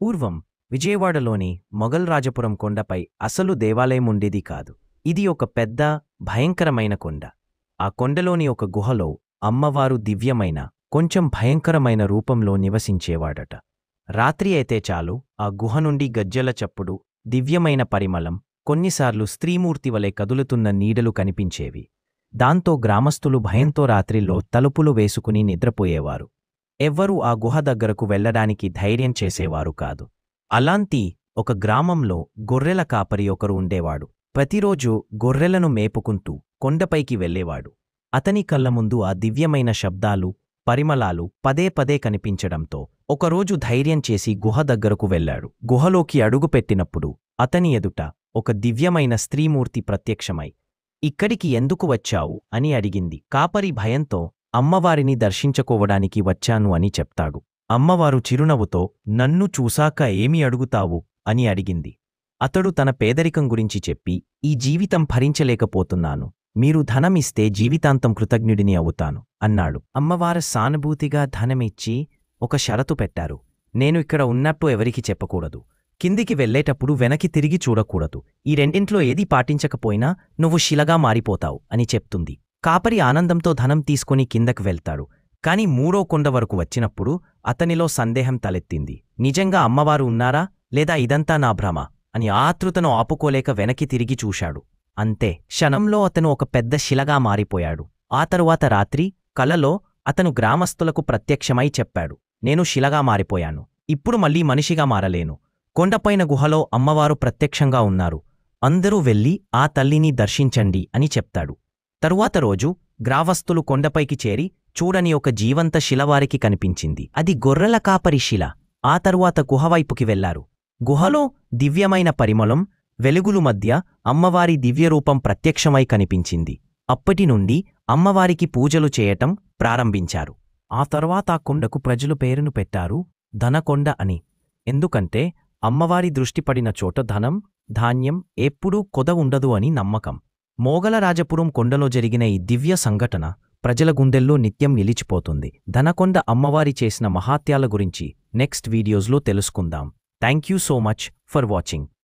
పూర్వం విజయవాడలోని మొఘల్ రాజపురం కొండపై అసలు దేవాలయం ఉండేది కాదు. ఇది ఒక పెద్ద భయంకరమైన కొండ. ఆ కొండలోని ఒక గుహలో అమ్మవారు దివ్యమైన కొంచెం భయంకరమైన రూపంలో నివసించేవాడట. రాత్రి అయితే చాలు ఆ గుహ నుండి గజ్జెల చప్పుడు, దివ్యమైన పరిమళం, కొన్నిసార్లు స్త్రీమూర్తి వలె కదులుతున్న నీడలు కనిపించేవి. దాంతో గ్రామస్థులు భయంతో రాత్రిలో తలుపులు వేసుకుని నిద్రపోయేవారు. ఎవ్వరూ ఆ గుహ దగ్గరకు వెళ్లడానికి ధైర్యం చేసేవారు కాదు. అలాంటి ఒక గ్రామంలో గొర్రెల కాపరి ఒకరు ఉండేవాడు. ప్రతిరోజూ గొర్రెలను మేపుకుంటూ కొండపైకి వెళ్ళేవాడు. అతని కళ్ళ ముందు ఆ దివ్యమైన శబ్దాలు, పరిమళాలు పదే పదే కనిపించడంతో ఒకరోజు ధైర్యం చేసి గుహ దగ్గరకు వెళ్లాడు. గుహలోకి అడుగుపెట్టినప్పుడు అతని ఎదుట ఒక దివ్యమైన స్త్రీమూర్తి ప్రత్యక్షమై, "ఇక్కడికి ఎందుకు వచ్చావు?" అని అడిగింది. కాపరి భయంతో, "అమ్మవారిని దర్శించుకోవడానికి వచ్చాను" అని చెప్తాడు. అమ్మవారు చిరునవ్వుతో, "నన్ను చూశాక ఏమి అడుగుతావు?" అని అడిగింది. అతడు తన పేదరికం గురించి చెప్పి, "ఈ జీవితం భరించలేకపోతున్నాను. మీరు ధనమిస్తే జీవితాంతం కృతజ్ఞుడిని అవుతాను" అన్నాడు. అమ్మవారు సానుభూతిగా ధనమిచ్చి ఒక షరతు పెట్టారు. "నేను ఇక్కడ ఉన్నట్టు ఎవరికి చెప్పకూడదు. కిందికి వెళ్లేటప్పుడు వెనక్కి తిరిగి చూడకూడదు. ఈ రెండింట్లో ఏది పాటించకపోయినా నువ్వు శిలగా మారిపోతావు" అని చెప్తుంది. కాపరి ఆనందంతో ధనం తీసుకుని కిందకు వెళ్తాడు. కాని మూడో కొండ వరకు వచ్చినప్పుడు అతనిలో సందేహం తలెత్తింది. నిజంగా అమ్మవారు ఉన్నారా, లేదా ఇదంతా నా భ్రమ అని ఆతృతను ఆపుకోలేక వెనక్కి తిరిగి చూశాడు. అంతే, క్షణంలో అతను ఒక పెద్ద శిలగా మారిపోయాడు. ఆ తరువాత రాత్రి కలలో అతను గ్రామస్థులకు ప్రత్యక్షమై చెప్పాడు, "నేను శిలగా మారిపోయాను. ఇప్పుడు మళ్లీ మనిషిగా మారలేను. కొండపైన గుహలో అమ్మవారు ప్రత్యక్షంగా ఉన్నారు. అందరూ వెళ్లి ఆ తల్లిని దర్శించండి" అని చెప్తాడు. తరువాత రోజు గ్రామస్థులు కొండపైకి చేరి చూడని ఒక జీవంత శిలవారికి కనిపించింది. అది గొర్రెల కాపరి శిల. ఆ తరువాత గుహవైపుకి వెళ్లారు. గుహలో దివ్యమైన పరిమళం, వెలుగులు మధ్య అమ్మవారి దివ్యరూపం ప్రత్యక్షమై కనిపించింది. అప్పటి నుండి అమ్మవారికి పూజలు చేయటం ప్రారంభించారు. ఆ తర్వాత ఆ కొండకు ప్రజలు పేరును పెట్టారు ధనకొండ అని. ఎందుకంటే అమ్మవారి దృష్టిపడిన చోట ధనం, ధాన్యం ఎప్పుడూ కొద ఉండదు అని నమ్మకం. మొఘలరాజపురం కొండలో జరిగిన ఈ దివ్య సంఘటన ప్రజల గుండెల్లో నిత్యం నిలిచిపోతుంది. ధనకొండ అమ్మవారి చేసిన మహాత్యాల గురించి నెక్స్ట్ వీడియోస్లో తెలుసుకుందాం. Thank you so much for watching.